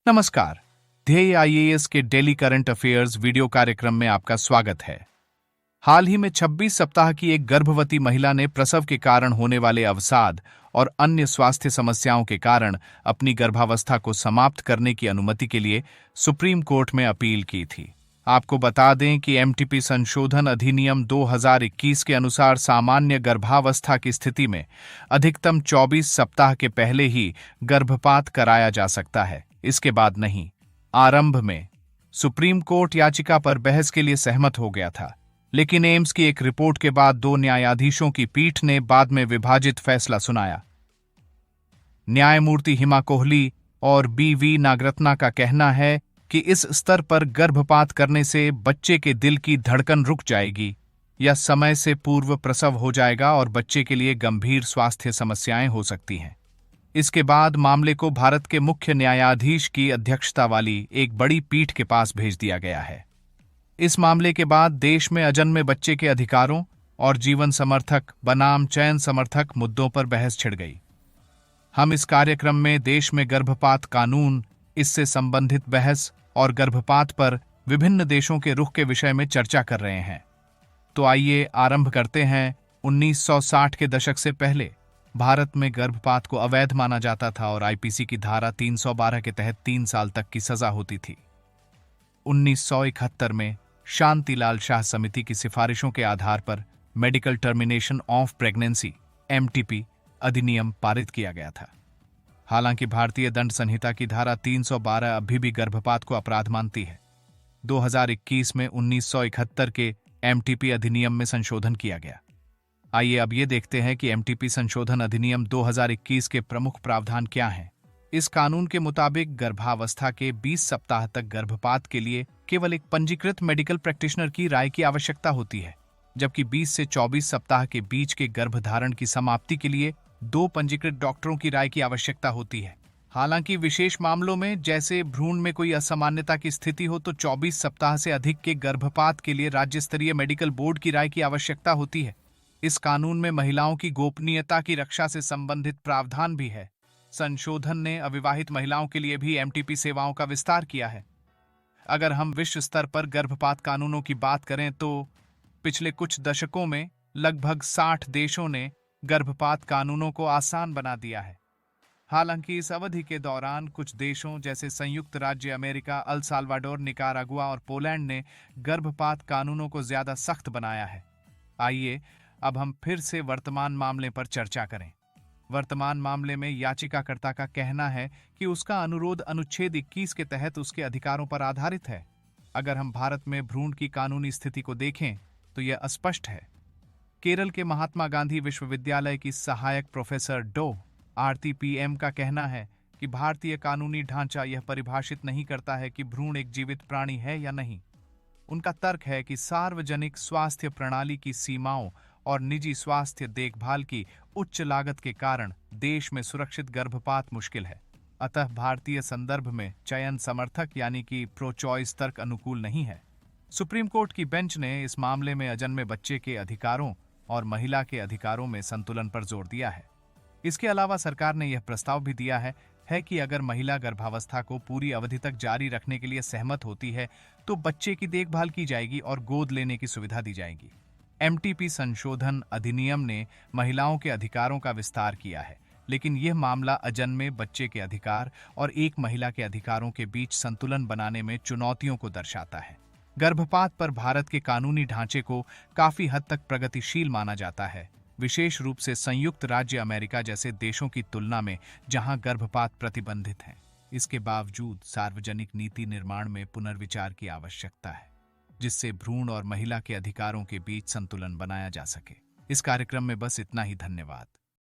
नमस्कार। ध्येय आईएएस के डेली करंट अफेयर्स वीडियो कार्यक्रम में आपका स्वागत है। हाल ही में 26 सप्ताह की एक गर्भवती महिला ने प्रसव के कारण होने वाले अवसाद और अन्य स्वास्थ्य समस्याओं के कारण अपनी गर्भावस्था को समाप्त करने की अनुमति के लिए सुप्रीम कोर्ट में अपील की थी। आपको बता दें कि एमटीपी संशोधन अधिनियम 2021 के अनुसार सामान्य गर्भावस्था की स्थिति में अधिकतम 24 सप्ताह के पहले ही गर्भपात कराया जा सकता है, इसके बाद नहीं। आरंभ में सुप्रीम कोर्ट याचिका पर बहस के लिए सहमत हो गया था, लेकिन एम्स की एक रिपोर्ट के बाद 2 न्यायाधीशों की पीठ ने बाद में विभाजित फैसला सुनाया। न्यायमूर्ति हिमा कोहली और बी.वी. नागरत्ना का कहना है कि इस स्तर पर गर्भपात करने से बच्चे के दिल की धड़कन रुक जाएगी या समय से पूर्व प्रसव हो जाएगा और बच्चे के लिए गंभीर स्वास्थ्य समस्याएं हो सकती हैं। इसके बाद मामले को भारत के मुख्य न्यायाधीश की अध्यक्षता वाली एक बड़ी पीठ के पास भेज दिया गया है। इस मामले के बाद देश में अजन्मे बच्चे के अधिकारों और जीवन समर्थक बनाम चयन समर्थक मुद्दों पर बहस छिड़ गई। हम इस कार्यक्रम में देश में गर्भपात कानून, इससे संबंधित बहस और गर्भपात पर विभिन्न देशों के रुख के विषय में चर्चा कर रहे हैं। तो आइए आरंभ करते हैं। 1960 के दशक से पहले भारत में गर्भपात को अवैध माना जाता था और आईपीसी की धारा 312 के तहत 3 साल तक की सजा होती थी। 1971 में शांतिलाल शाह समिति की सिफारिशों के आधार पर medical termination of pregnancy (MTP) अधिनियम पारित किया गया था। हालांकि भारतीय दंड संहिता की धारा 312 अभी भी गर्भपात को अपराध मानती है। 2021 में 1971 के एमटीपी अधिनियम में संशोधन किया गया। आइए अब ये देखते हैं कि एमटीपी संशोधन अधिनियम 2021 के प्रमुख प्रावधान क्या हैं। इस कानून के मुताबिक गर्भावस्था के 20 सप्ताह तक गर्भपात के लिए केवल एक पंजीकृत मेडिकल प्रैक्टिशनर की राय की आवश्यकता होती है, जबकि 20 से 24 सप्ताह के बीच के गर्भधारण की समाप्ति के लिए 2 पंजीकृत डॉक्टरों की राय की आवश्यकता होती है। हालांकि विशेष मामलों में, जैसे भ्रूण में कोई असामान्यता की स्थिति हो, तो 24 सप्ताह से अधिक के गर्भपात के लिए राज्य स्तरीय मेडिकल बोर्ड की राय की आवश्यकता होती है। इस कानून में महिलाओं की गोपनीयता की रक्षा से संबंधित प्रावधान भी है। संशोधन ने अविवाहित महिलाओं के लिए भी एमटीपी सेवाओं का विस्तार किया है। अगर हम विश्व स्तर पर गर्भपात कानूनों की बात करें तो पिछले कुछ दशकों में लगभग 60 देशों ने गर्भपात कानूनों को आसान बना दिया है। हालांकि इस अवधि के दौरान कुछ देशों जैसे संयुक्त राज्य अमेरिका, अल साल्वाडोर, निकारागुआ और पोलैंड ने गर्भपात कानूनों को ज्यादा सख्त बनाया है। आइए अब हम फिर से वर्तमान मामले पर चर्चा करें। वर्तमान मामले में याचिकाकर्ता का कहना है कि उसका अनुरोध अनुच्छेद 21 के तहत उसके अधिकारों पर आधारित है। अगर हम भारत में भ्रूण की कानूनी स्थिति को देखें तो यह अस्पष्ट है। केरल के महात्मा गांधी विश्वविद्यालय की सहायक प्रोफेसर डो आरती पीएम का कहना है कि भारतीय कानूनी ढांचा यह परिभाषित नहीं करता है कि भ्रूण एक जीवित प्राणी है या नहीं। उनका तर्क है कि सार्वजनिक स्वास्थ्य प्रणाली की सीमाओं और निजी स्वास्थ्य देखभाल की उच्च लागत के कारण देश में सुरक्षित गर्भपात मुश्किल है। अतः भारतीय संदर्भ में चयन समर्थक यानी कि प्रो चॉइस तर्क अनुकूल नहीं है। सुप्रीम कोर्ट की बेंच ने इस मामले में अजन्मे बच्चे के अधिकारों और महिला के अधिकारों में संतुलन पर जोर दिया है। इसके अलावा सरकार ने यह प्रस्ताव भी दिया है कि अगर महिला गर्भावस्था को पूरी अवधि तक जारी रखने के लिए सहमत होती है तो बच्चे की देखभाल की जाएगी और गोद लेने की सुविधा दी जाएगी। एमटीपी संशोधन अधिनियम ने महिलाओं के अधिकारों का विस्तार किया है, लेकिन यह मामला अजन्मे बच्चे के अधिकार और एक महिला के अधिकारों के बीच संतुलन बनाने में चुनौतियों को दर्शाता है। गर्भपात पर भारत के कानूनी ढांचे को काफी हद तक प्रगतिशील माना जाता है, विशेष रूप से संयुक्त राज्य अमेरिका जैसे देशों की तुलना में जहां गर्भपात प्रतिबंधित है। इसके बावजूद सार्वजनिक नीति निर्माण में पुनर्विचार की आवश्यकता है, जिससे भ्रूण और महिला के अधिकारों के बीच संतुलन बनाया जा सके। इस कार्यक्रम में बस इतना ही। धन्यवाद।